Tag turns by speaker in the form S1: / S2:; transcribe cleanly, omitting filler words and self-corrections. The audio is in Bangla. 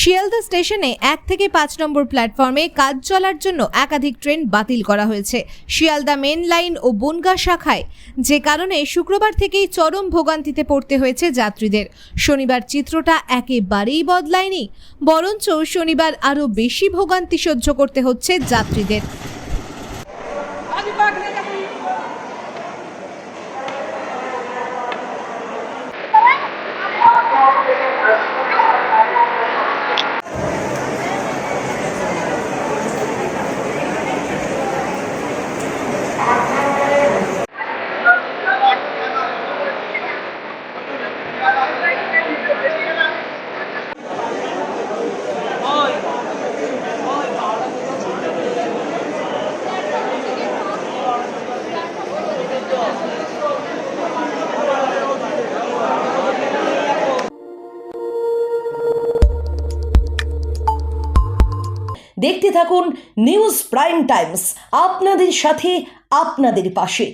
S1: শিয়ালদা স্টেশনে 1 থেকে 5 নম্বর প্ল্যাটফর্মে কাজ চলার জন্য একাধিক ট্রেন বাতিল করা হয়েছে শিয়ালদা মেন লাইন ও বনগা শাখায়, যে কারণে শুক্রবার থেকেই চরম ভোগান্তিতে পড়তে হয়েছে যাত্রীদের। শনিবার চিত্রটা একেবারেই বদলায়নি, বরঞ্চ শনিবার আরও বেশি ভোগান্তি সহ্য করতে হচ্ছে যাত্রীদের।
S2: দেখতে থাকুন নিউজ প্রাইম টাইমস, আপনাদের সাথে, আপনাদের পাশে।